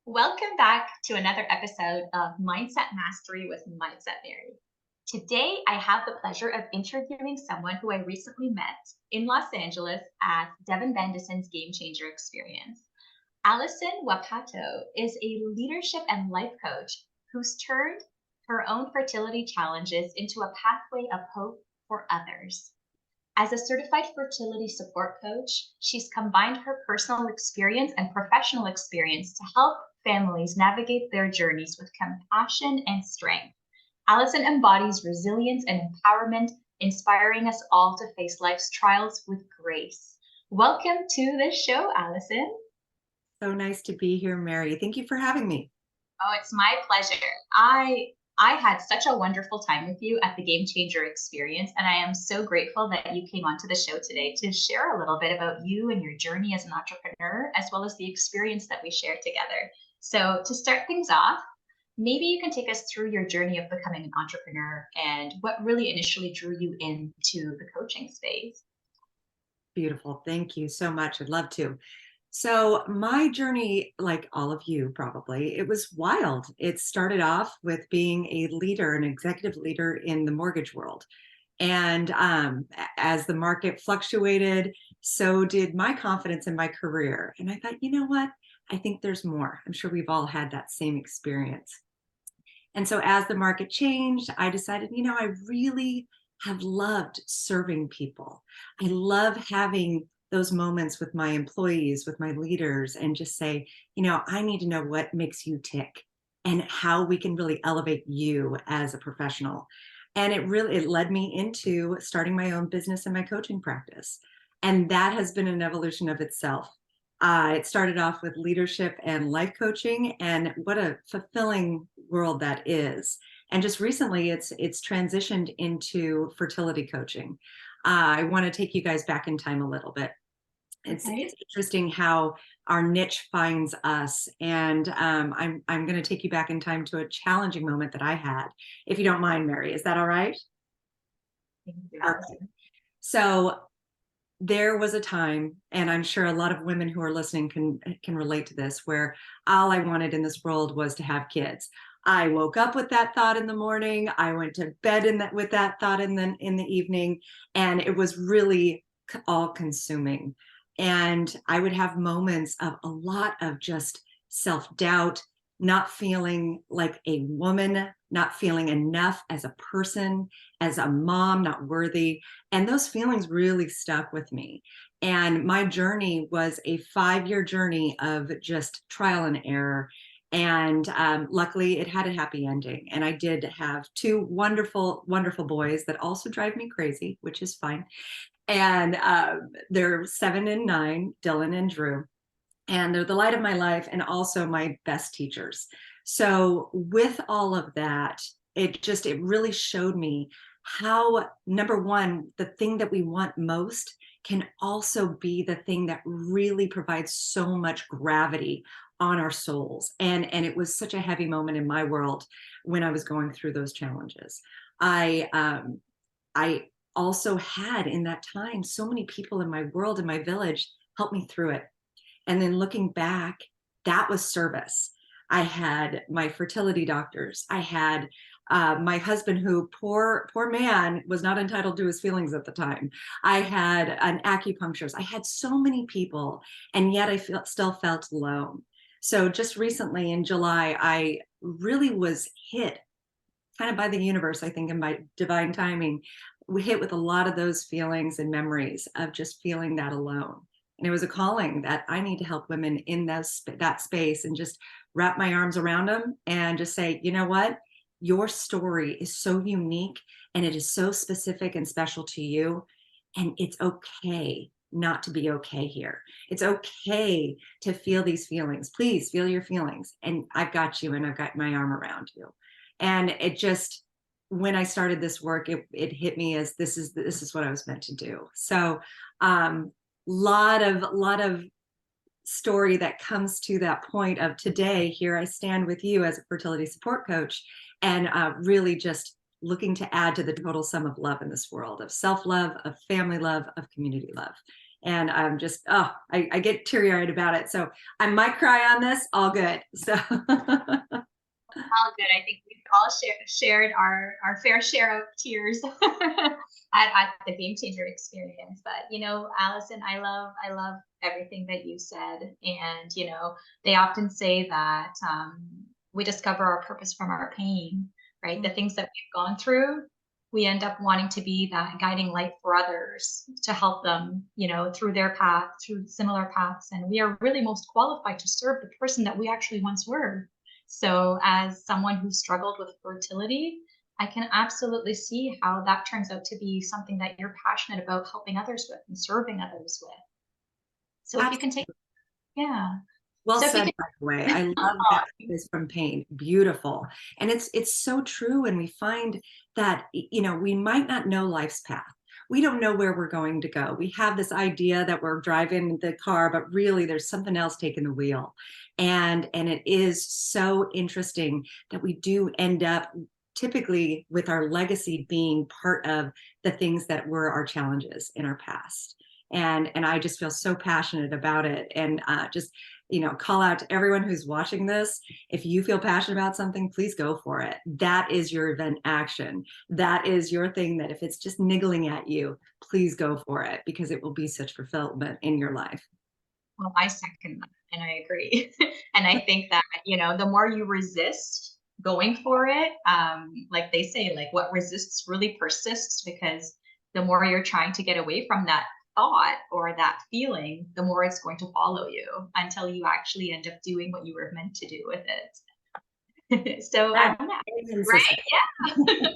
Welcome back to another episode of Mindset Mastery with Mindset Mary. Today, I have the pleasure of interviewing someone who I recently met in Los Angeles at Devin Bendison's Game Changer Experience. Alison Wapato is a leadership and life coach who's turned her own fertility challenges into a pathway of hope for others. As a certified fertility support coach, she's combined her personal experience and professional experience to help families navigate their journeys with compassion and strength. Allison embodies resilience and empowerment, inspiring us all to face life's trials with grace. Welcome to the show, Allison. So nice to be here, Mary. Thank you for having me. Oh, it's my pleasure. I had such a wonderful time with you at the Game Changer Experience, and I am so grateful that you came onto the show today to share a little bit about you and your journey as an entrepreneur, as well as the experience that we shared together. So, to start things off, maybe you can take us through your journey of becoming an entrepreneur and what really initially drew you into the coaching space. Beautiful. Thank you so much. I'd love to. So, my journey, like all of you probably, it was wild. It started off with being a leader, an executive leader in the mortgage world. And as the market fluctuated, so did my confidence in my career. And I thought, you know what? I think there's more. I'm sure we've all had that same experience. And so as the market changed, I decided, I really have loved serving people. I love having those moments with my employees, with my leaders, and just say, I need to know what makes you tick and how we can really elevate you as a professional. And it led me into starting my own business and my coaching practice. And that has been an evolution of itself. It started off with leadership and life coaching, and what a fulfilling world that is. And just recently, it's transitioned into fertility coaching. I want to take you guys back in time a little bit. It's Okay. interesting how our niche finds us, and I'm going to take you back in time to a challenging moment that I had, if you don't mind, Mary. Is that all right? Thank you, Okay. Allison. So there was a time, and I'm sure a lot of women who are listening can relate to this, where all I wanted in this world was to have kids. I woke up with that thought in the morning. I went to bed with that thought in the evening, and it was really all consuming. And I would have moments of a lot of just self-doubt, not feeling like a woman, not feeling enough as a person, as a mom, not worthy. And those feelings really stuck with me. And my journey was a 5-year journey of just trial and error. And luckily, it had a happy ending. And I did have two wonderful, wonderful boys that also drive me crazy, which is fine. And they're 7 and 9, Dylan and Drew. And they're the light of my life and also my best teachers. So with all of that, it really showed me how, number one, the thing that we want most can also be the thing that really provides so much gravity on our souls. And it was such a heavy moment in my world when I was going through those challenges. I also had in that time so many people in my world, in my village, help me through it. And then looking back, that was service. I had my fertility doctors. I had my husband, who poor man was not entitled to his feelings at the time. I had an acupuncturist. I had so many people, and yet still felt alone. So just recently in July, I really was hit kind of by the universe, I think, and by divine timing. We hit with a lot of those feelings and memories of just feeling that alone. And it was a calling that I need to help women in that space and just wrap my arms around them and just say, you know what? Your story is so unique and it is so specific and special to you. And it's okay not to be okay here. It's okay to feel these feelings. Please feel your feelings. And I've got you, and I've got my arm around you. And it just, when I started this work, it hit me as this is what I was meant to do. So lot of story that comes to that point of today. Here I stand with you as a fertility support coach, and really just looking to add to the total sum of love in this world, of self-love, of family love, of community love. And I'm just, oh, I get teary-eyed about it. So I might cry on this, all good. So All good. I think we've all shared our fair share of tears at the game changer experience. But Allison, I love everything that you said. And they often say that we discover our purpose from our pain, right? The things that we've gone through, we end up wanting to be that guiding light for others to help them, through their path, through similar paths. And we are really most qualified to serve the person that we actually once were. So, as someone who struggled with fertility, I can absolutely see how that turns out to be something that you're passionate about helping others with and serving others with. So, if you can take, yeah. well So, if you said, can, by the way. I love that is from pain. Beautiful. And it's so true. And we find that, we might not know life's path. We don't know where we're going to go. We have this idea that we're driving the car, but really there's something else taking the wheel. And it is so interesting that we do end up typically with our legacy being part of the things that were our challenges in our past. And I just feel so passionate about it. And just call out to everyone who's watching this. If you feel passionate about something, please go for it. That is your event action. That is your thing that if it's just niggling at you, please go for it, because it will be such fulfillment in your life. well, I second that and I agree. And I think that, the more you resist going for it, like they say, like what resists really persists, because the more you're trying to get away from that thought or that feeling, the more it's going to follow you until you actually end up doing what you were meant to do with it. So I That want to, amen, sister. right? Yeah.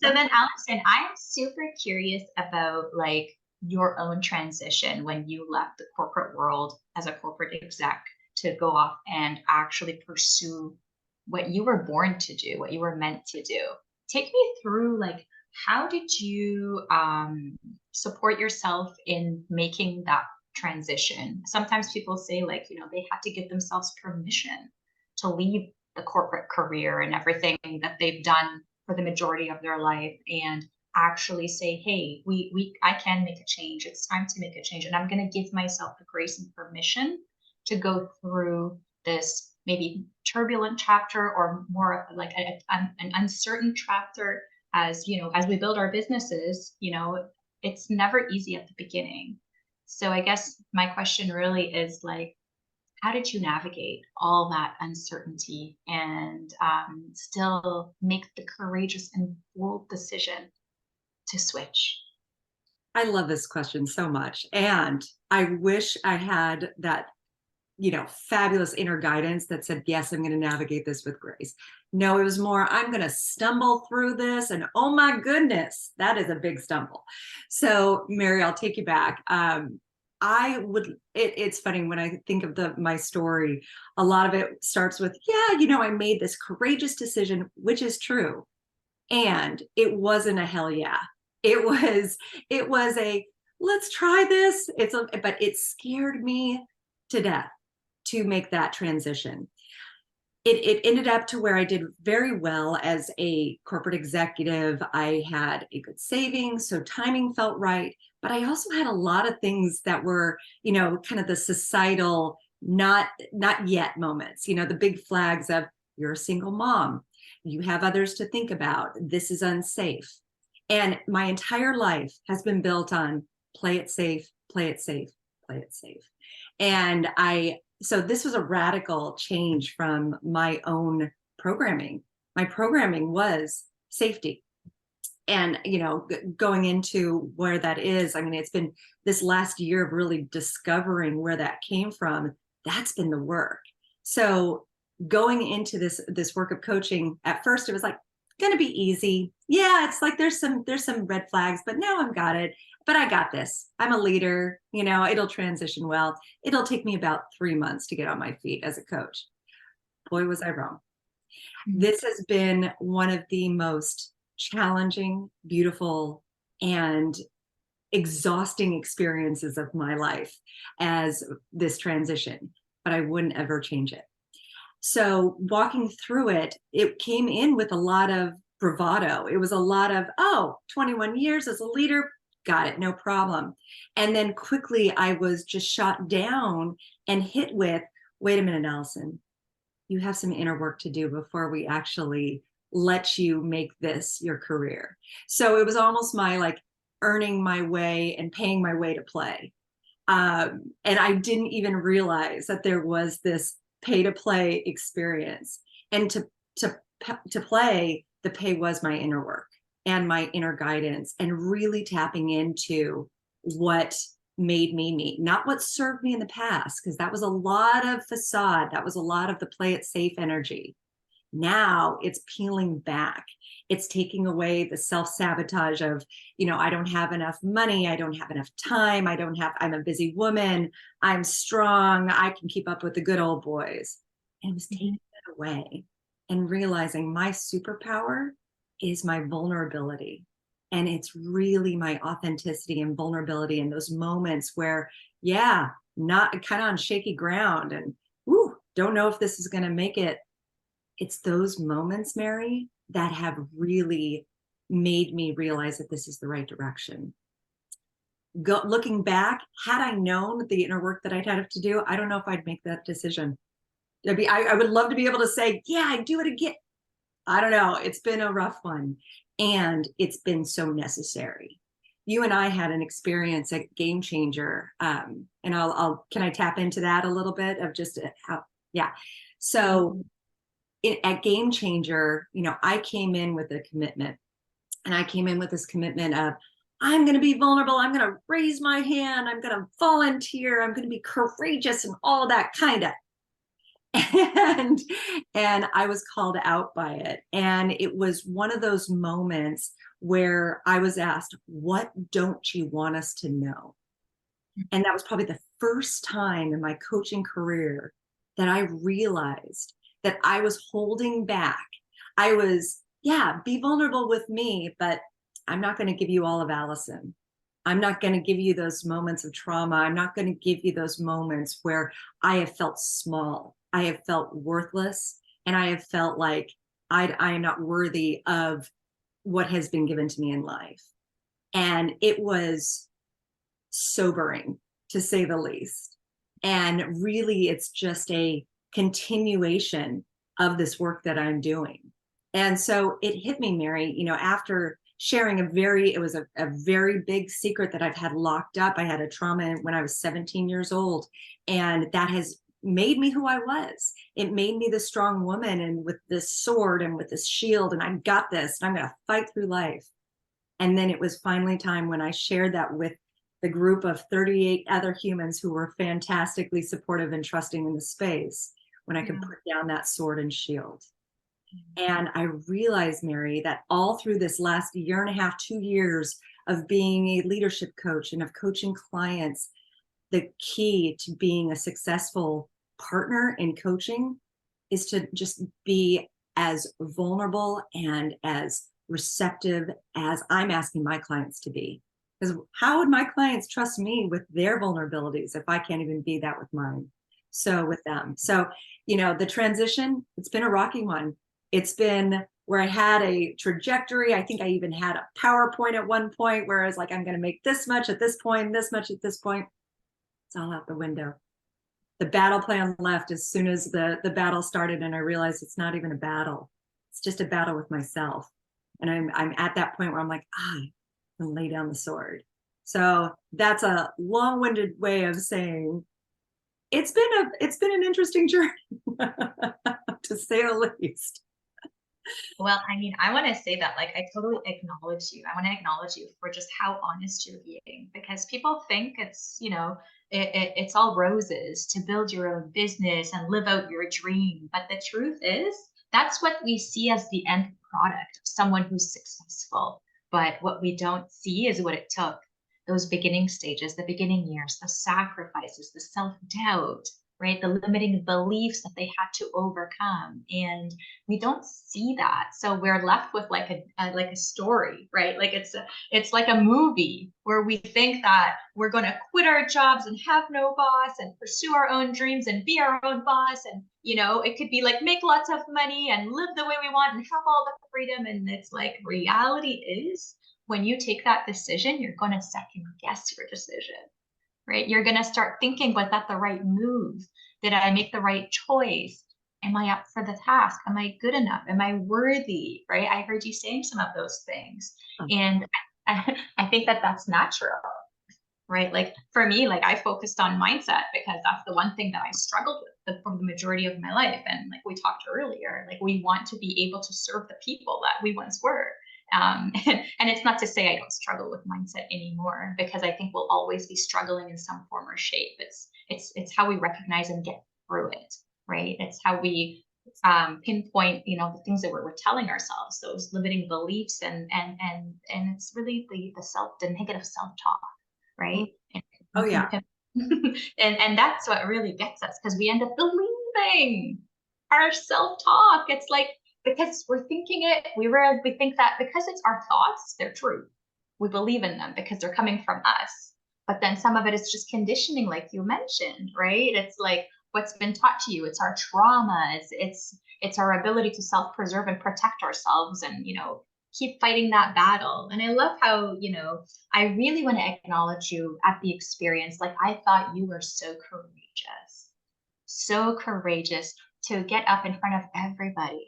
So then, Allison, I am super curious about like your own transition when you left the corporate world as a corporate exec to go off and actually pursue what you were born to do, what you were meant to do. Take me through like how did you support yourself in making that transition? Sometimes people say like, they had to give themselves permission to leave the corporate career and everything that they've done for the majority of their life and actually say, hey, I can make a change. It's time to make a change. And I'm going to give myself the grace and permission to go through this maybe turbulent chapter or more like an uncertain chapter. As as we build our businesses, it's never easy at the beginning. So I guess my question really is like, how did you navigate all that uncertainty and still make the courageous and bold decision to switch? I love this question so much. And I wish I had that, fabulous inner guidance that said, yes, I'm going to navigate this with grace. No, it was more, I'm going to stumble through this. And oh my goodness, that is a big stumble. So, Mary, I'll take you back. It's funny when I think of my story, a lot of it starts with, yeah, I made this courageous decision, which is true. And it wasn't a hell yeah. It was a, let's try this. But it scared me to death to make that transition. It ended up to where I did very well as a corporate executive. I had a good savings, so timing felt right. But I also had a lot of things that were, kind of the societal not yet moments, the big flags of you're a single mom, you have others to think about, this is unsafe. And my entire life has been built on play it safe, play it safe, play it safe. And so this was a radical change from my own programming. My programming was safety. And, going into where that is, I mean, it's been this last year of really discovering where that came from. That's been the work. So going into this work of coaching, at first it was like, going to be easy. Yeah, it's like there's some red flags, but now I've got it. But I got this. I'm a leader, it'll transition well. It'll take me about 3 months to get on my feet as a coach. Boy, was I wrong. This has been one of the most challenging, beautiful, and exhausting experiences of my life as this transition, but I wouldn't ever change it. So walking through it, it came in with a lot of bravado. It was a lot of, 21 years as a leader, got it, no problem. And then quickly I was just shot down and hit with, wait a minute, Allison, you have some inner work to do before we actually let you make this your career. So it was almost my like earning my way and paying my way to play. And I didn't even realize that there was this pay to play experience. And to play, the pay was my inner work and my inner guidance, and really tapping into what made me me, not what served me in the past, because that was a lot of facade. That was a lot of the play it safe energy. Now it's peeling back. It's taking away the self-sabotage of, I don't have enough money. I don't have enough time. I'm a busy woman. I'm strong. I can keep up with the good old boys. And it was taking it away and realizing my superpower is my vulnerability. And it's really my authenticity and vulnerability in those moments where, yeah, not kind of on shaky ground and, ooh, don't know if this is going to make it. It's those moments, Mary, that have really made me realize that this is the right direction. Looking back, had I known the inner work that I'd have to do, I don't know if I'd make that decision. I would love to be able to say, yeah, I'd do it again. I don't know. It's been a rough one, and it's been so necessary. You and I had an experience at Game Changer, and can I tap into that a little bit of just how, yeah. So at Game Changer, I came in with a commitment, and I came in with this commitment of, I'm going to be vulnerable. I'm going to raise my hand. I'm going to volunteer. I'm going to be courageous and all that kind of. And I was called out by it. And it was one of those moments where I was asked, what don't you want us to know? And that was probably the first time in my coaching career that I realized that I was holding back. I was, yeah, be vulnerable with me, but I'm not going to give you all of Allison. I'm not going to give you those moments of trauma. I'm not going to give you those moments where I have felt small. I have felt worthless, and I have felt like I am not worthy of what has been given to me in life. And it was sobering, to say the least. And really, it's just a continuation of this work that I'm doing. And so it hit me, Mary, after sharing it was a very big secret that I've had locked up. I had a trauma when I was 17 years old, and that has made me who I was. It made me the strong woman, and with this sword and with this shield, and I've got this, and I'm going to fight through life. And then it was finally time when I shared that with the group of 38 other humans who were fantastically supportive and trusting in the space, when I could put down that sword and shield. And I realized, Mary, that all through this last year and a half, 2 years of being a leadership coach and of coaching clients, the key to being a successful partner in coaching is to just be as vulnerable and as receptive as I'm asking my clients to be. Because how would my clients trust me with their vulnerabilities if I can't even be that with mine? So with them. So, the transition, it's been a rocky one. It's been where I had a trajectory. I think I even had a PowerPoint at one point where I was like, I'm going to make this much at this point, this much at this point. It's all out the window. The battle plan left as soon as the battle started, and I realized it's not even a battle. It's just a battle with myself. And I'm at that point where I'm like, I can lay down the sword. So that's a long-winded way of saying it's been an interesting journey, to say the least. Well, I want to say that, like, I totally acknowledge you. I want to acknowledge you for just how honest you're being, because people think it's, it's all roses to build your own business and live out your dream. But the truth is, that's what we see as the end product of someone who's successful. But what we don't see is what it took, those beginning stages, the beginning years, the sacrifices, the self-doubt, right? The limiting beliefs that they had to overcome. And we don't see that. So we're left with like a story, right? Like it's like a movie where we think that we're going to quit our jobs and have no boss and pursue our own dreams and be our own boss. And, it could be like make lots of money and live the way we want and have all the freedom. And it's like reality is when you take that decision, you're going to second guess your decision, right? You're going to start thinking, was that the right move? Did I make the right choice? Am I up for the task? Am I good enough? Am I worthy? Right? I heard you saying some of those things. And I think that that's natural, right? Like for me, like I focused on mindset because that's the one thing that I struggled with for the majority of my life. And like we talked earlier, like we want to be able to serve the people that we once were. And it's not to say I don't struggle with mindset anymore, because I think we'll always be struggling in some form or shape. It's how we recognize and get through it, right? It's how we pinpoint, the things that we're telling ourselves, those limiting beliefs, and it's really the negative self talk, right? And Oh, you can yeah. and that's what really gets us, because we end up believing our self-talk. It's like, because we're thinking it, we think that because it's our thoughts, they're true. We believe in them because they're coming from us. But then some of it is just conditioning, like you mentioned, right? It's like what's been taught to you. It's our trauma. It's our ability to self-preserve and protect ourselves, and keep fighting that battle. And I love how, I really want to acknowledge you at the experience. Like, I thought you were so courageous to get up in front of everybody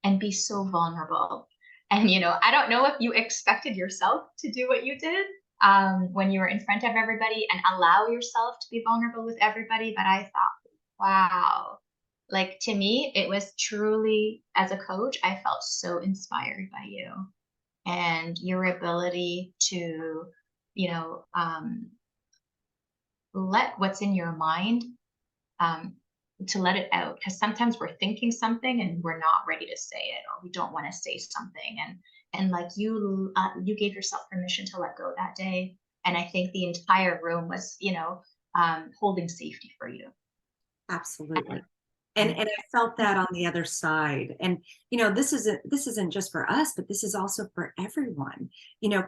and be so vulnerable. And, I don't know if you expected yourself to do what you did when you were in front of everybody and allow yourself to be vulnerable with everybody. But I thought, wow, like to me, it was truly, as a coach, I felt so inspired by you and your ability to, you know, um, let what's in your mind, um, to let it out. Because sometimes we're thinking something and we're not ready to say it, or we don't want to say something. And like you gave yourself permission to let go that day. And I think the entire room was, holding safety for you. Absolutely. And I felt that on the other side. And this isn't just for us, but this is also for everyone.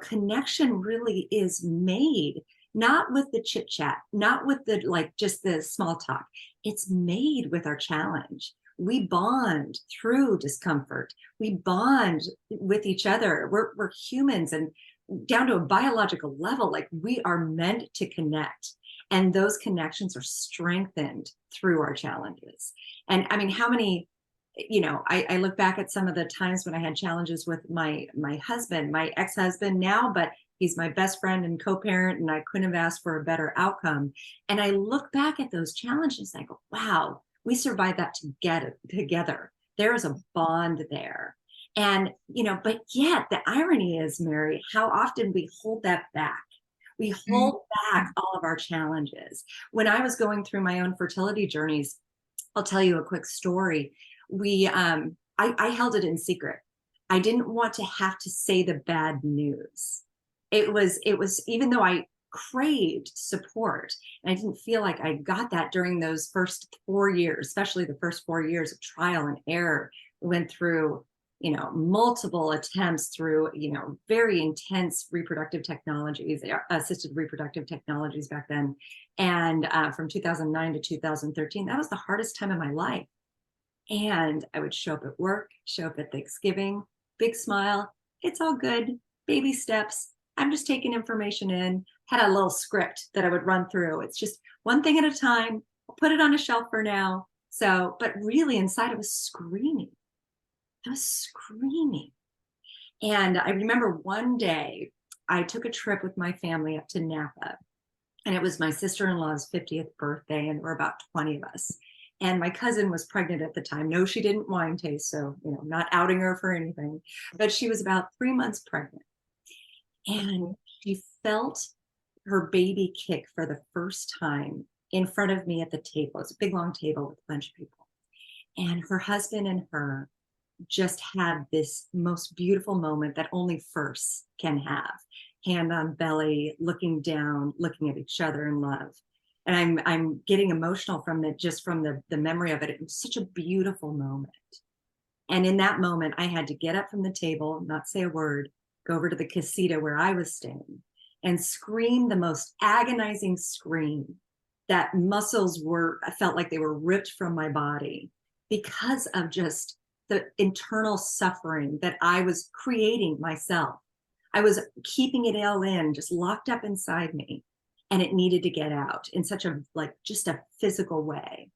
Connection really is made not with the chit chat, not with the like just the small talk. It's made with our challenge. We bond through discomfort. We bond with each other. We're humans, and down to a biological level, like we are meant to connect. And those connections are strengthened through our challenges. And I mean, how many, I look back at some of the times when I had challenges with my husband, my ex-husband now, but he's my best friend and co-parent, and I couldn't have asked for a better outcome. And I look back at those challenges and I go, wow, we survived that together. There is a bond there. And, but yet the irony is, Mary, how often we hold that back. We hold back all of our challenges. When I was going through my own fertility journeys, I'll tell you a quick story. I held it in secret. I didn't want to have to say the bad news. It was, even though I craved support, and I didn't feel like I got that during those first 4 years, especially the first 4 years of trial and error. We went through multiple attempts through, very intense reproductive technologies, assisted reproductive technologies back then. And from 2009 to 2013, that was the hardest time of my life. And I would show up at work, show up at Thanksgiving, big smile. It's all good. Baby steps. I'm just taking information in. Had a little script that I would run through. It's just one thing at a time. I'll put it on a shelf for now. So, but really inside I was screaming. I was screaming. And I remember one day I took a trip with my family up to Napa, and it was my sister-in-law's 50th birthday, and there were about 20 of us. And my cousin was pregnant at the time. No, she didn't wine taste, so not outing her for anything, but she was about 3 months pregnant. And she felt her baby kick for the first time in front of me at the table. It's a big long table with a bunch of people. And her husband and her just had this most beautiful moment that only firsts can have, hand on belly, looking down, looking at each other in love. And I'm getting emotional from it, just from the memory of it. It was such a beautiful moment. And in that moment, I had to get up from the table, not say a word, go over to the casita where I was staying, and scream the most agonizing scream that I felt like they were ripped from my body, because of just the internal suffering that I was creating myself. I was keeping it all in, just locked up inside me, and it needed to get out in such a, like, just a physical way.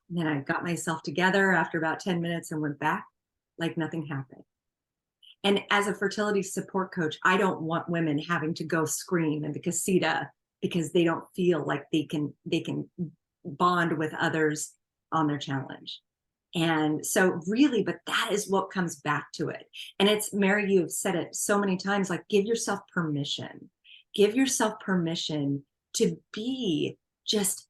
And then I got myself together after about 10 minutes and went back like nothing happened. And as a fertility support coach, I don't want women having to go scream in the casita because they don't feel like they can bond with others on their challenge. And so really, but that is what comes back to it. And it's, Mary, you have said it so many times, like, give yourself permission. Give yourself permission to be just,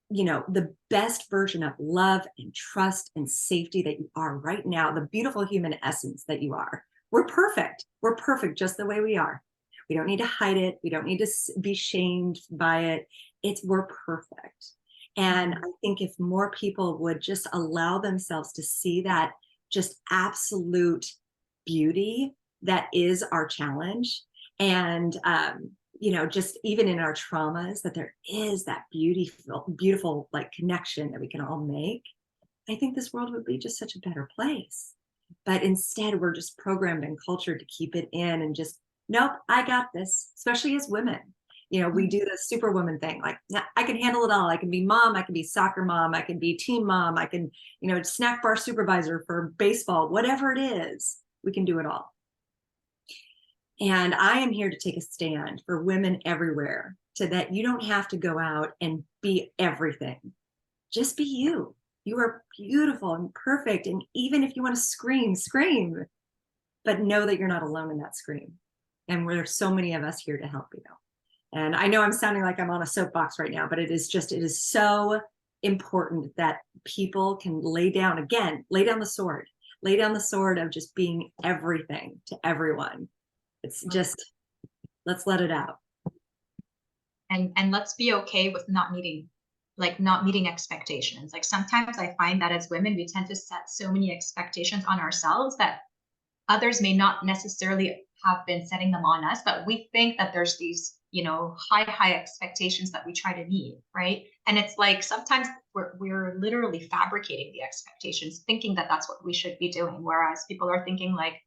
the best version of love and trust and safety that you are right now, the beautiful human essence that you are. We're perfect. We're perfect just the way we are. We don't need to hide it. We don't need to be shamed by it. We're perfect. And I think if more people would just allow themselves to see that just absolute beauty that is our challenge, and just even in our traumas, that there is that beautiful like connection that we can all make, I think this world would be just such a better place. But instead, we're just programmed and cultured to keep it in and just, nope, I got this, especially as women. We do the superwoman thing. Like, "Nah, I can handle it all. I can be mom. I can be soccer mom. I can be team mom. I can, snack bar supervisor for baseball, whatever it is, we can do it all." And I am here to take a stand for women everywhere, so that you don't have to go out and be everything. Just be you. You are beautiful and perfect. And even if you want to scream, scream, but know that you're not alone in that scream. And there's so many of us here to help you. And I know I'm sounding like I'm on a soapbox right now, but it is so important that people can lay down the sword of just being everything to everyone. It's just, let's let it out. And let's be okay with not meeting expectations. Like, sometimes I find that as women, we tend to set so many expectations on ourselves that others may not necessarily have been setting them on us, but we think that there's these, high expectations that we try to meet, right? And it's like, sometimes we're literally fabricating the expectations, thinking that that's what we should be doing. Whereas people are thinking, like,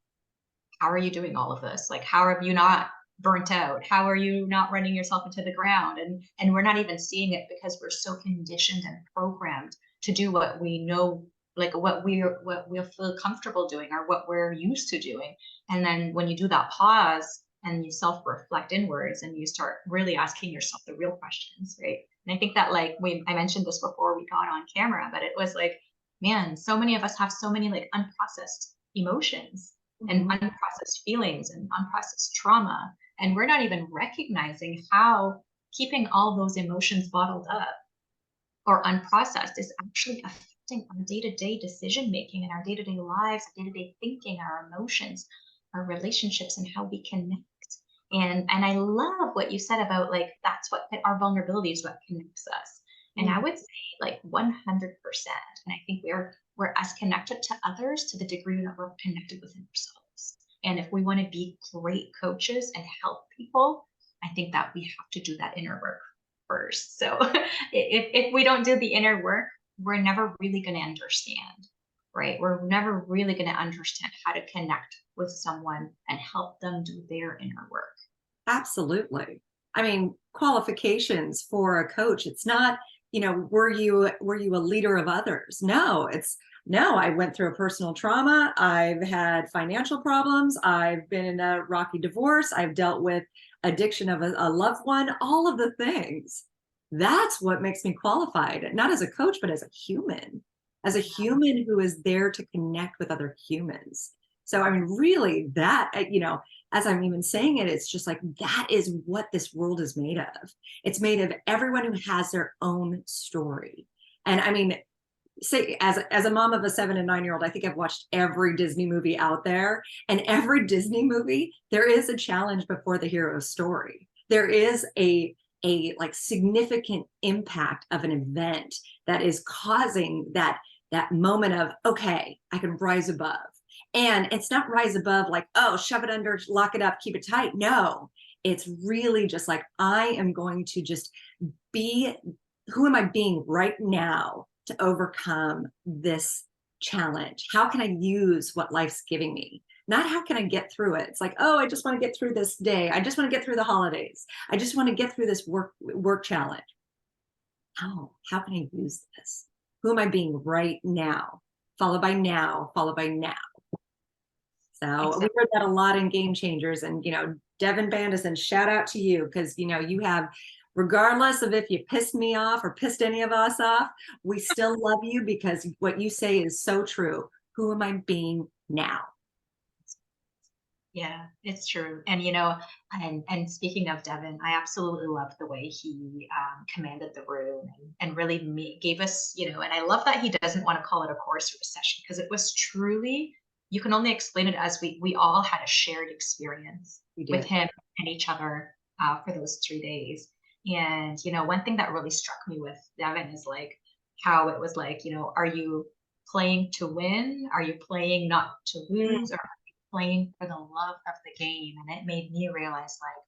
how are you doing all of this? Like, how have you not burnt out? How are you not running yourself into the ground? And we're not even seeing it because we're so conditioned and programmed to do what we know, like what we feel comfortable doing or what we're used to doing. And then when you do that pause and you self-reflect inwards and you start really asking yourself the real questions, right? And I think that, like, I mentioned this before we got on camera, but it was like, man, so many of us have so many like unprocessed emotions and unprocessed feelings and unprocessed trauma. And we're not even recognizing how keeping all those emotions bottled up or unprocessed is actually affecting our day-to-day decision making and our day-to-day lives, our day-to-day thinking, our emotions, our relationships, and how we connect. And I love what you said about, like, that's what our vulnerability is, what connects us. And I would say, like, 100%. And I think we're as connected to others to the degree that we're connected within ourselves. And if we want to be great coaches and help people, I think that we have to do that inner work first. So if we don't do the inner work, we're never really going to understand, right? We're never really going to understand how to connect with someone and help them do their inner work. Absolutely. I mean, qualifications for a coach, it's not, were you a leader of others? No, I went through a personal trauma. I've had financial problems. I've been in a rocky divorce. I've dealt with addiction of a loved one, all of the things. That's what makes me qualified, not as a coach, but as a human who is there to connect with other humans. So, I mean, really, that, as I'm even saying it, it's just like, that is what this world is made of. It's made of everyone who has their own story. And I mean, say, as a mom of a 7 and 9-year-old, I think I've watched every Disney movie out there. And every Disney movie, there is a challenge before the hero's story. There is a like significant impact of an event that is causing that moment of, okay, I can rise above. And it's not rise above like, oh, shove it under, lock it up, keep it tight. No, it's really just like, I am going to just be, who am I being right now to overcome this challenge? How can I use what life's giving me? Not how can I get through it. It's like, oh, I just want to get through this day. I just want to get through the holidays. I just want to get through this work challenge. How can I use this? Who am I being right now? Followed by now, followed by now. So we heard that a lot in Game Changers. And, Devin Bandison, shout out to you, because, you have, regardless of if you pissed me off or pissed any of us off, we still love you, because what you say is so true. Who am I being now? Yeah, it's true. And and speaking of Devin, I absolutely loved the way he commanded the room and really gave us, and I love that he doesn't want to call it a course or a session, because it was truly, you can only explain it as we all had a shared experience with him and each other for those 3 days. And one thing that really struck me with Devin is like how it was like, are you playing to win? Are you playing not to lose? Or playing for the love of the game? And it made me realize, like,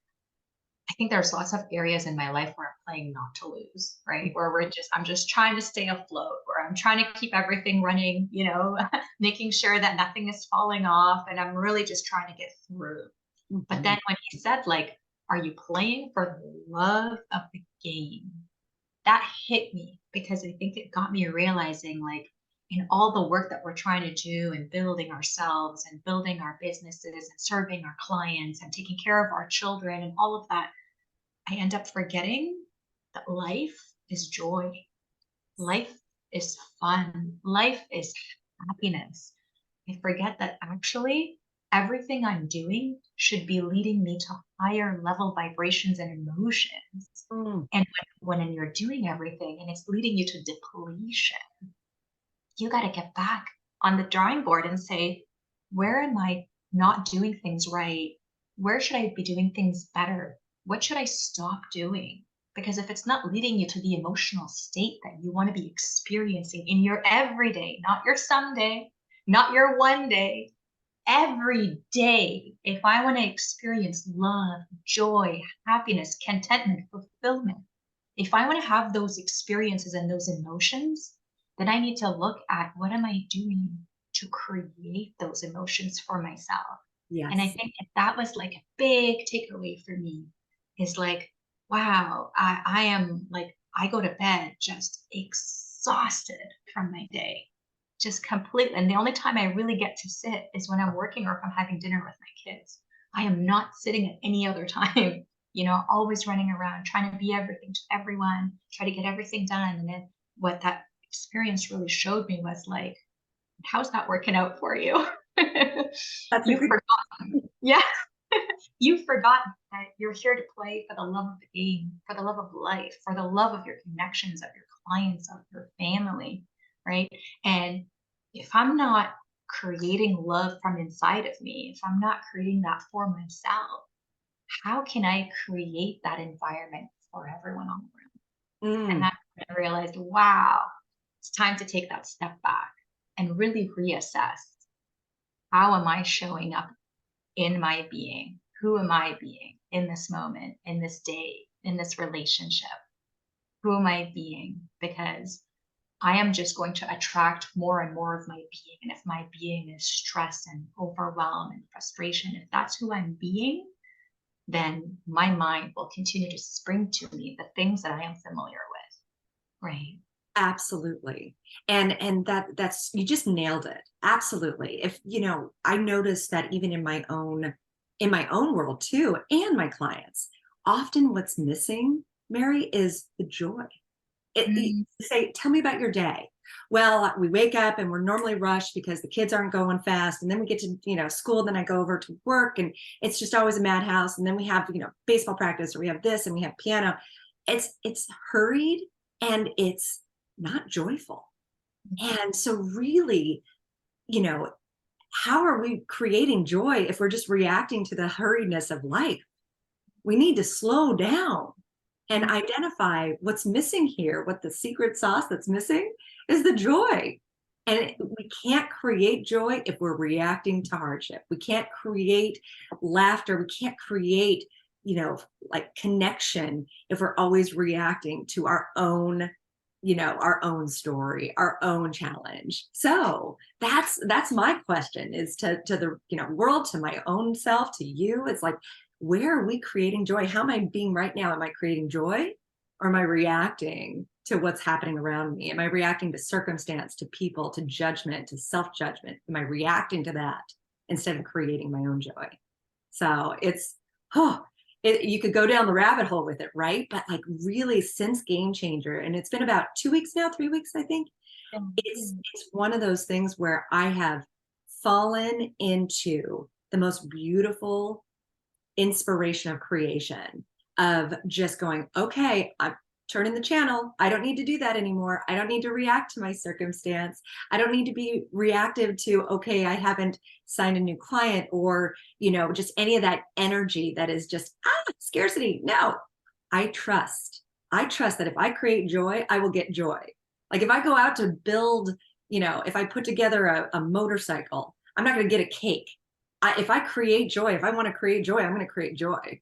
I think there's lots of areas in my life where I'm playing not to lose, right? Where I'm just trying to stay afloat, where I'm trying to keep everything running, making sure that nothing is falling off, and I'm really just trying to get through. But then when he said, like, are you playing for the love of the game? That hit me, because I think it got me realizing, like, in all the work that we're trying to do and building ourselves and building our businesses and serving our clients and taking care of our children and all of that, I end up forgetting that life is joy. Life is fun. Life is happiness. I forget that actually everything I'm doing should be leading me to higher level vibrations and emotions. And when you're doing everything and it's leading you to depletion, you got to get back on the drawing board and say, where am I not doing things right? Where should I be doing things better? What should I stop doing? Because if it's not leading you to the emotional state that you want to be experiencing in your everyday, not your someday, not your one day, every day, if I want to experience love, joy, happiness, contentment, fulfillment, if I want to have those experiences and those emotions, then I need to look at what am I doing to create those emotions for myself. Yes. And I think that was like a big takeaway for me, is like, wow, I am like, I go to bed just exhausted from my day, just completely. And the only time I really get to sit is when I'm working or if I'm having dinner with my kids. I am not sitting at any other time, always running around, trying to be everything to everyone, try to get everything done. And then what that experience really showed me was like, how's that working out for you? You've forgotten. Yeah. You've forgotten that you're here to play for the love of the game, for the love of life, for the love of your connections, of your clients, of your family, right? And if I'm not creating love from inside of me, if I'm not creating that for myself, how can I create that environment for everyone on the room? And that's when I realized, wow, it's time to take that step back and really reassess, how am I showing up in my being? Who am I being in this moment, in this day, in this relationship? Who am I being? Because I am just going to attract more and more of my being. And if my being is stress and overwhelm and frustration, if that's who I'm being, then my mind will continue to spring to me the things that I am familiar with. Right. Absolutely. And that's, you just nailed it. Absolutely. If, I noticed that even in my own world too, and my clients, often what's missing, Mary, is the joy. You say, tell me about your day. Well, we wake up and we're normally rushed because the kids aren't going fast. And then we get to, school, then I go over to work and it's just always a madhouse. And then we have, baseball practice, or we have this and we have piano. It's hurried and it's not joyful. And so really, how are we creating joy if we're just reacting to the hurriedness of life? We need to slow down and identify what's missing here. What the secret sauce that's missing is the joy. And we can't create joy if we're reacting to hardship. We can't create laughter. We can't create, like connection if we're always reacting to our own our own story, our own challenge. So that's my question, is to the world, to my own self, to you. It's like, where are we creating joy? How am I being right now? Am I creating joy, or am I reacting to what's happening around me? Am I reacting to circumstance, to people, to judgment, to self-judgment? Am I reacting to that instead of creating my own joy? So it's, oh, you could go down the rabbit hole with it, right? But like, really, since Game Changer, and it's been about 2 weeks now, 3 weeks, I think, it's one of those things where I have fallen into the most beautiful inspiration of creation, of just going, okay, I'm turning the channel. I don't need to do that anymore. I don't need to react to my circumstance. I don't need to be reactive to, okay, I haven't signed a new client, or, just any of that energy that is just, scarcity. No, I trust. I trust that if I create joy, I will get joy. Like, if I go out to build, if I put together a motorcycle, I'm not going to get a cake. If I create joy, if I want to create joy, I'm going to create joy.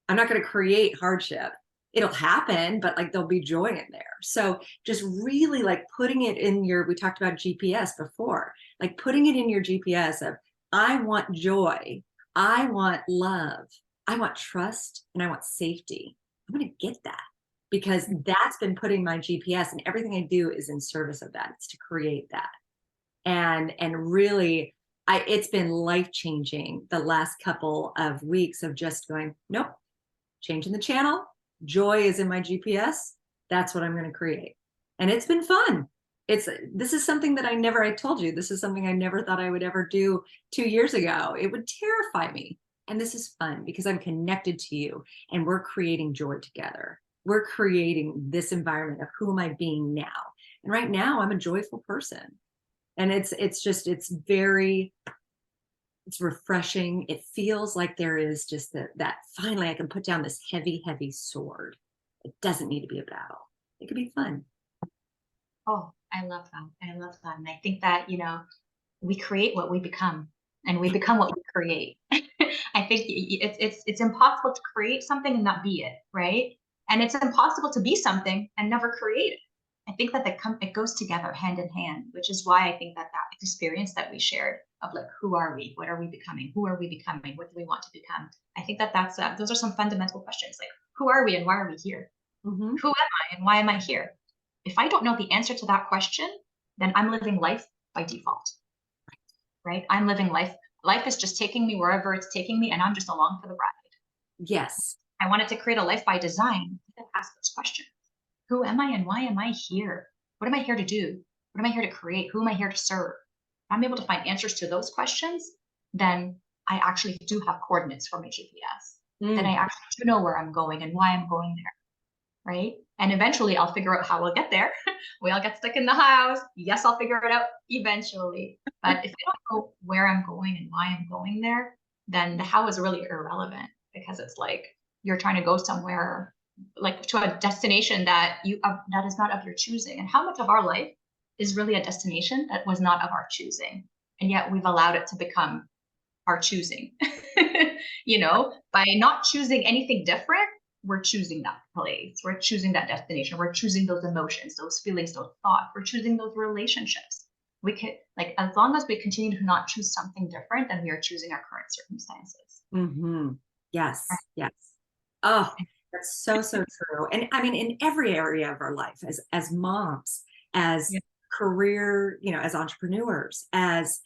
I'm not going to create hardship. It'll happen, but like, there'll be joy in there. So just really like putting it in we talked about GPS before, like putting it in your GPS of, I want joy, I want love, I want trust, and I want safety. I'm going to get that, because that's been putting my GPS, and everything I do is in service of that. It's to create that. And really, it's been life-changing the last couple of weeks of just going, nope, changing the channel. Joy is in my GPS. That's what I'm going to create. And it's been fun. This is something that I told you, this is something I never thought I would ever do 2 years ago. It would terrify me. And this is fun because I'm connected to you, and we're creating joy together. We're creating this environment of, who am I being now? And right now, I'm a joyful person. And it's refreshing. It feels like there is just that finally I can put down this heavy, heavy sword. It doesn't need to be a battle. It could be fun. Oh, I love that. I love that. And I think that, we create what we become, and we become what we create. I think it's impossible to create something and not be it, right? And it's impossible to be something and never create it. I think that it goes together hand in hand, which is why I think that experience that we shared of like, who are we? What are we becoming? Who are we becoming? What do we want to become? I think that those are some fundamental questions, like, who are we and why are we here? Mm-hmm. Who am I and why am I here? If I don't know the answer to that question, then I'm living life by default, right? I'm living life. Life is just taking me wherever it's taking me, and I'm just along for the ride. Yes. I wanted to create a life by design that asks those questions. Who am I and why am I here? What am I here to do? What am I here to create? Who am I here to serve? If I'm able to find answers to those questions, then I actually do have coordinates for my GPS. Then I actually do know where I'm going and why I'm going there, right? And eventually I'll figure out how we'll get there. We all get stuck in the house. Yes, I'll figure it out eventually. But if I don't know where I'm going and why I'm going there, then the how is really irrelevant, because it's like you're trying to go somewhere, like to a destination that that is not of your choosing. And how much of our life is really a destination that was not of our choosing, and yet we've allowed it to become our choosing. By not choosing anything different, we're choosing that place, we're choosing that destination, we're choosing those emotions, those feelings, those thoughts, we're choosing those relationships. We can, like, as long as we continue to not choose something different, then we are choosing our current circumstances. Mm-hmm. Yes. Yes. Oh, that's so true. And I mean, in every area of our life, as moms, as career, as entrepreneurs, as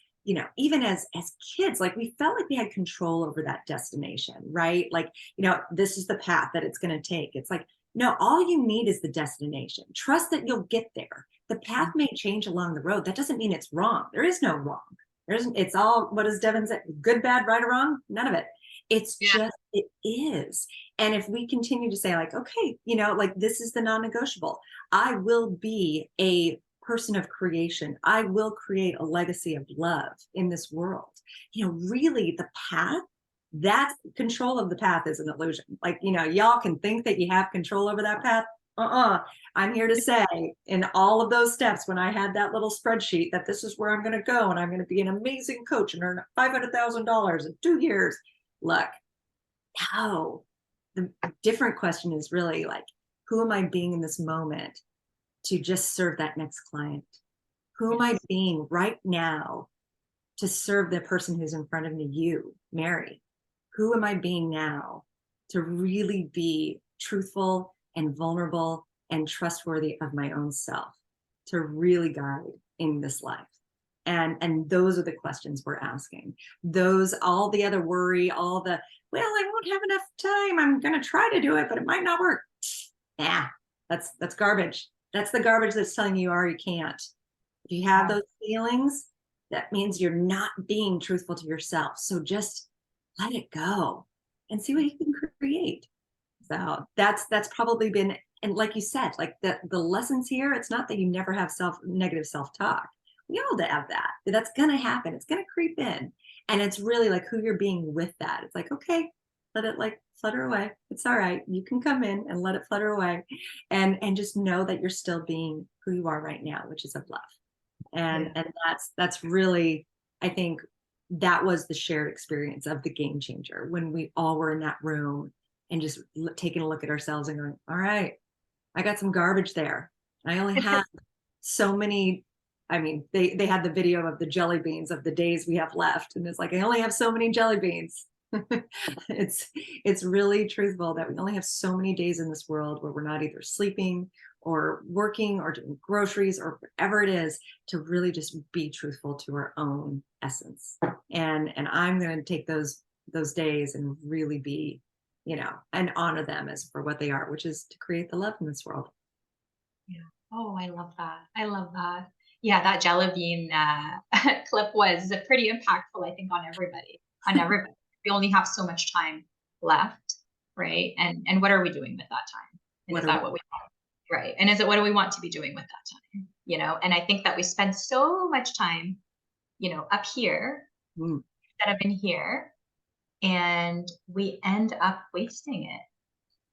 even as kids, like, we felt like we had control over that destination, right? Like, this is the path that it's going to take. It's like, no, all you need is the destination. Trust that you'll get there. The path may change along the road. That doesn't mean it's wrong. There is no wrong. It's all, what does Devin say? Good, bad, right, or wrong? None of it. It's just, it is. And if we continue to say, like, okay, like, this is the non-negotiable. I will be a person of creation. I will create a legacy of love in this world. Really, the path, that control of the path is an illusion. Like, y'all can think that you have control over that path. I'm here to say, in all of those steps, when I had that little spreadsheet that this is where I'm going to go, and I'm going to be an amazing coach and earn $500,000 in 2 years. Look, no. The different question is really like, who am I being in this moment? to just serve that next client? Who am I Yes. being right now to serve the person who's in front of me, you, Mary? Who am I being now to really be truthful and vulnerable and trustworthy of my own self, to really guide in this life? And those are the questions we're asking. Those, all the other worry, all the, well, I won't have enough time, I'm going to try to do it but it might not work. Yeah, that's garbage. That's the garbage that's telling you you can't. If you have Yeah. those feelings, that means you're not being truthful to yourself. So just let it go and see what you can create. So that's probably been, and like you said, like the lessons here, it's not that you never have negative self-talk. We all have that. That's gonna happen. It's gonna creep in. And it's really like who you're being with that. It's like, okay, let it like flutter away. It's all right. You can come in and let it flutter away. And just know that you're still being who you are right now, which is of love. And Yeah. and that's really, I think that was the shared experience of the game changer, when we all were in that room and just taking a look at ourselves and going, all right, I got some garbage there. I only have so many. I mean, they had the video of the jelly beans of the days we have left, and it's like, I only have so many jelly beans. It's really truthful that we only have so many days in this world where we're not either sleeping or working or doing groceries or whatever it is, to really just be truthful to our own essence. And I'm going to take those days and really be, and honor them as for what they are, which is to create the love in this world. Yeah. Oh, I love that. I love that. Yeah, that jelly bean clip was pretty impactful, I think, on everybody. On everybody. We only have so much time left, right? And what are we doing with that time? And What is are we? that what we want? Right. And is it what do we want to be doing with that time? And I think that we spend so much time, up here Mm, instead of in here, and we end up wasting it.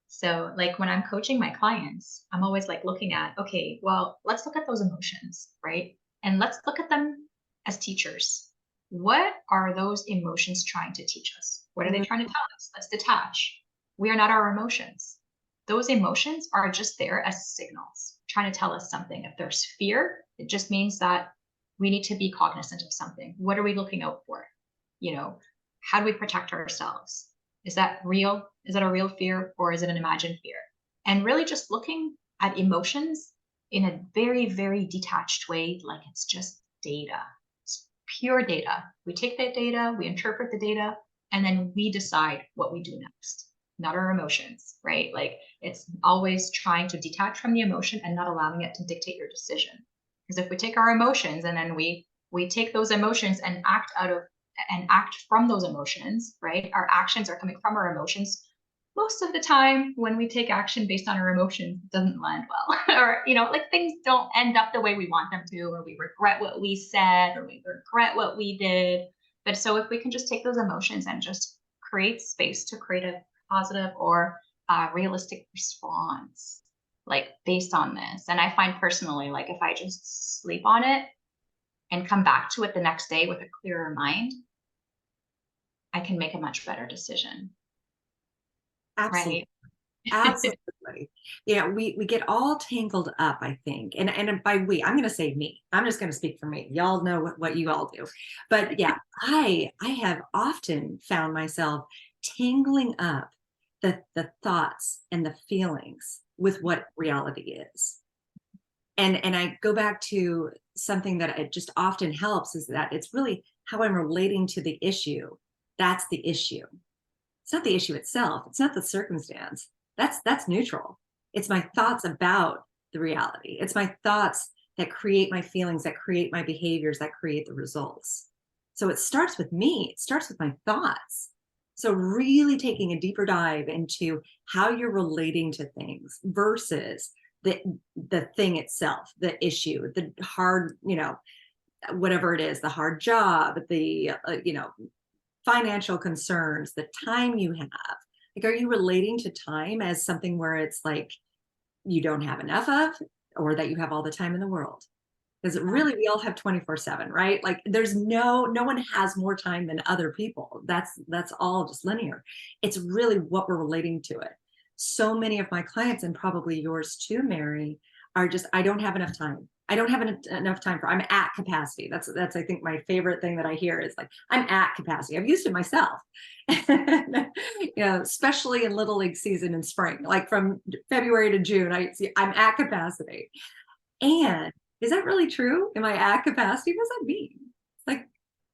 So, like when I'm coaching my clients, I'm always like looking at, okay, well, let's look at those emotions, right? And let's look at them as teachers. What are those emotions trying to teach us? What are they mm, trying to tell us? Let's detach. We are not our emotions. Those emotions are just there as signals, trying to tell us something. If there's fear, it just means that we need to be cognizant of something. What are we looking out for? You know, how do we protect ourselves? Is that real? Is it a real fear or is it an imagined fear? And really just looking at emotions in a very, very detached way, like it's just data. It's pure data. We take that data, we interpret the data, and then we decide what we do next, not our emotions, right? Like it's always trying to detach from the emotion and not allowing it to dictate your decision. Because if we take our emotions and then we take those emotions and act from those emotions, right? Our actions are coming from our emotions. Most of the time, when we take action based on our emotions, it doesn't land well, or like things don't end up the way we want them to, or we regret what we said, or we regret what we did. But so if we can just take those emotions and just create space to create a positive or realistic response, like based on this. And I find personally, like if I just sleep on it and come back to it the next day with a clearer mind, I can make a much better decision, absolutely. right? Absolutely. We get all tangled up, I think. And by we, I'm going to say me. I'm just going to speak for me. Y'all know what you all do. But yeah, I have often found myself tangling up the thoughts and the feelings with what reality is. And I go back to something that it just often helps, is that it's really how I'm relating to the issue. That's the issue. It's not the issue itself. It's not the circumstance. That's neutral. It's my thoughts about the reality. It's my thoughts that create my feelings, that create my behaviors, that create the results. So it starts with me. It starts with my thoughts. So really taking a deeper dive into how you're relating to things versus the the thing itself, the issue, the hard, whatever it is, the hard job, the financial concerns, the time you have. Like, are you relating to time as something where it's like you don't have enough of, or that you have all the time in the world? Because really, we all have 24/7, right? Like, there's no one has more time than other people. That's all just linear. It's really what we're relating to it. So many of my clients, and probably yours too, Mary, are just, I don't have enough time. I don't have enough time for, I'm at capacity. That's, I think my favorite thing that I hear is like, I'm at capacity. I've used it myself, especially in little league season in spring, like from February to June, I'm at capacity. And is that really true? Am I at capacity? What does that mean? It's like,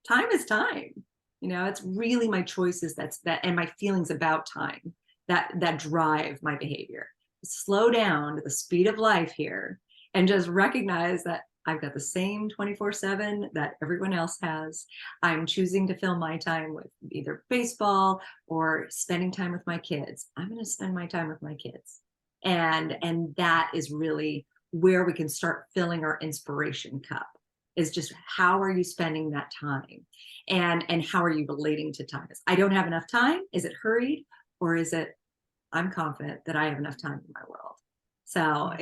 time is time. It's really my choices and my feelings about time that drive my behavior. Slow down to the speed of life here and just recognize that I've got the same 24/7 that everyone else has. I'm choosing to fill my time with either baseball or spending time with my kids. I'm going to spend my time with my kids. And that is really where we can start filling our inspiration cup, is just how are you spending that time, and how are you relating to time? I don't have enough time. Is it hurried, or is it I'm confident that I have enough time in my world? So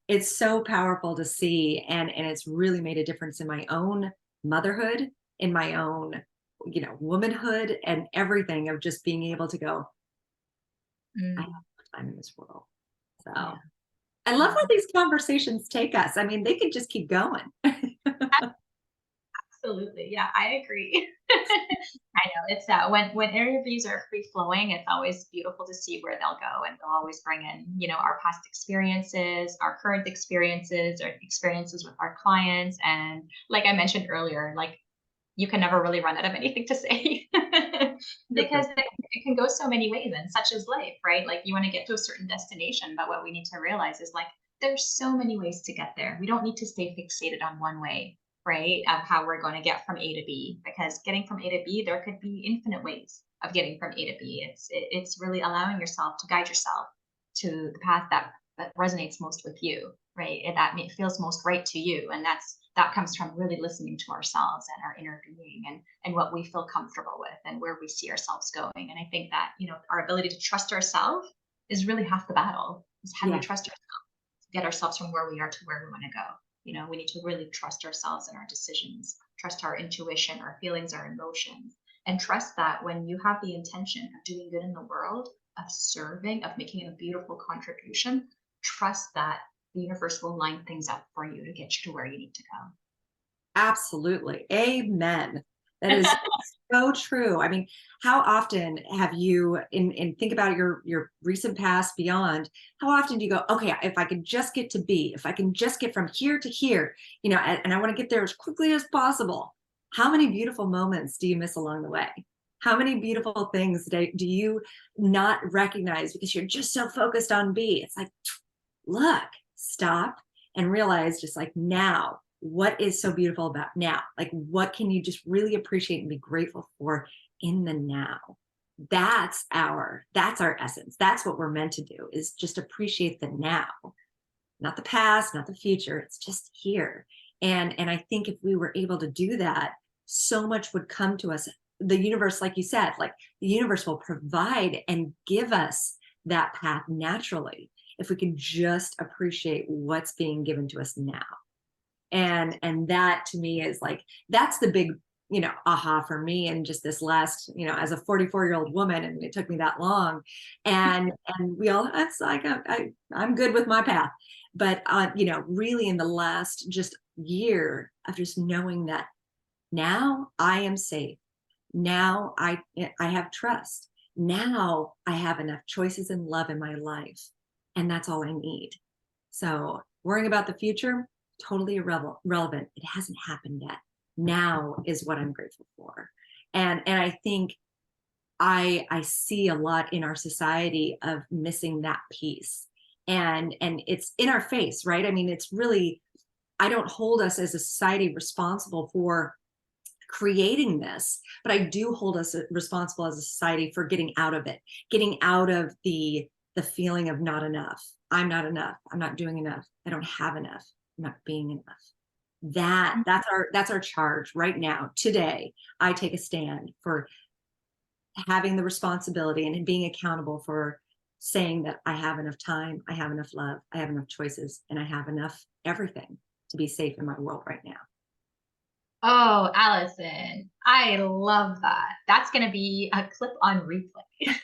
it's so powerful to see, and it's really made a difference in my own motherhood, in my own womanhood, and everything, of just being able to go, I have time in this world. So I love where these conversations take us. I mean, they could just keep going. Absolutely. Yeah, I agree. I know it's when interviews are free flowing, it's always beautiful to see where they'll go, and they'll always bring in, our past experiences, our current experiences, or experiences with our clients. And like I mentioned earlier, like you can never really run out of anything to say because it can go so many ways, and such is life, right? Like you want to get to a certain destination, but what we need to realize is like there's so many ways to get there. We don't need to stay fixated on one way, right? Of how we're going to get from A to B, because getting from A to B, there could be infinite ways of getting from A to B. It's really allowing yourself to guide yourself to the path that resonates most with you, right? And that feels most right to you. And that comes from really listening to ourselves and our inner being, and what we feel comfortable with and where we see ourselves going. And I think that, our ability to trust ourselves is really half the battle. Is how do we trust ourselves to get ourselves from where we are to where we want to go? We need to really trust ourselves and our decisions, trust our intuition, our feelings, our emotions, and trust that when you have the intention of doing good in the world, of serving, of making a beautiful contribution, trust that the universe will line things up for you to get you to where you need to go. Absolutely. Amen. That is so true. I mean, how often have you, in think about your recent past, beyond, how often do you go, okay, if I can just get to B, if I can just get from here to here, and I want to get there as quickly as possible. How many beautiful moments do you miss along the way? How many beautiful things do you not recognize because you're just so focused on B? It's like, look, stop and realize, just like, now, what is so beautiful about now? Like, what can you just really appreciate and be grateful for in the now? That's our essence. That's what we're meant to do, is just appreciate the now, not the past, not the future. It's just here. And I think if we were able to do that, so much would come to us. The universe, like you said, like the universe will provide and give us that path naturally, if we can just appreciate what's being given to us now. And that, to me, is like, that's the big aha for me. And just this last, as a 44-year-old woman, and it took me that long, and we all, it's like, I'm good with my path, but really in the last just year of just knowing that now I am safe, now I have trust, now I have enough choices and love in my life, and that's all I need. So worrying about the future, totally irrelevant. It hasn't happened yet. Now is what I'm grateful for. And I think I see a lot in our society of missing that piece. And it's in our face, right? I mean, it's really, I don't hold us as a society responsible for creating this, but I do hold us responsible as a society for getting out of it, getting out of the feeling of not enough. I'm not enough. I'm not doing enough. I don't have enough. I'm not being enough. That's our charge right now. Today, I take a stand for having the responsibility and being accountable for saying that I have enough time, I have enough love, I have enough choices, and I have enough everything to be safe in my world right now. Oh, Allison, I love that. That's going to be a clip on replay.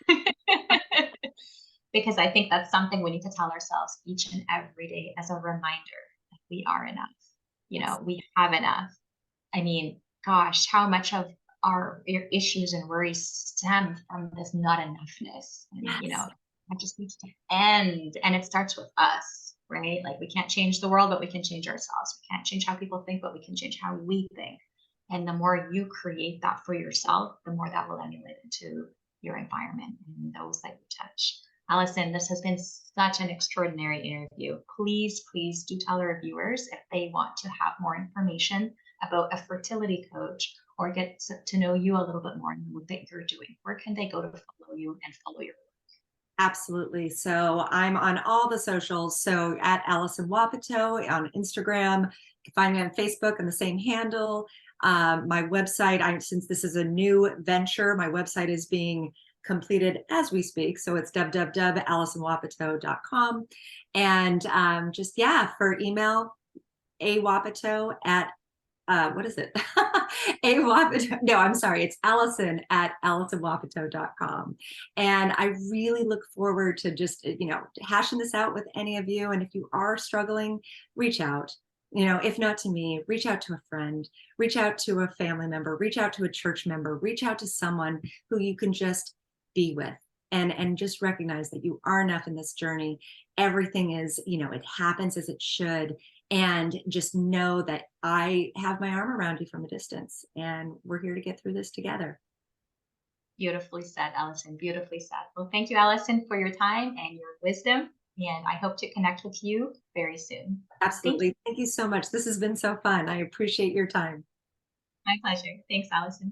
because I think that's something we need to tell ourselves each and every day as a reminder that we are enough. Yes. We have enough. I mean, gosh, how much of our issues and worries stem from this not enoughness. And, Yes. that just needs to end. And it starts with us, right? Like, we can't change the world, but we can change ourselves. We can't change how people think, but we can change how we think. And the more you create that for yourself, the more that will emulate into your environment and those that you touch. Allison, this has been such an extraordinary interview. Please, please do tell our viewers if they want to have more information about a fertility coach or get to know you a little bit more and the work that you're doing. Where can they go to follow you and follow your Absolutely. So I'm on all the socials. So at Alison Wapato on Instagram, you can find me on Facebook on the same handle. My website, since this is a new venture, my website is being completed as we speak. So it's www.alisonwapato.com. And just, yeah, for email, awapato at what is it? A Wapato. No, I'm sorry. It's Alison at AlisonWapato.com. And I really look forward to just, hashing this out with any of you. And if you are struggling, reach out. If not to me, reach out to a friend, reach out to a family member, reach out to a church member, reach out to someone who you can just be with and just recognize that you are enough in this journey. Everything is, it happens as it should, and just know that I have my arm around you from a distance and we're here to get through this together. Beautifully said, Allison. Beautifully said. Well, thank you, Allison, for your time and your wisdom. And I hope to connect with you very soon. Thank you. Absolutely. Thank you so much. This has been so fun. I appreciate your time. My pleasure. Thanks, Allison.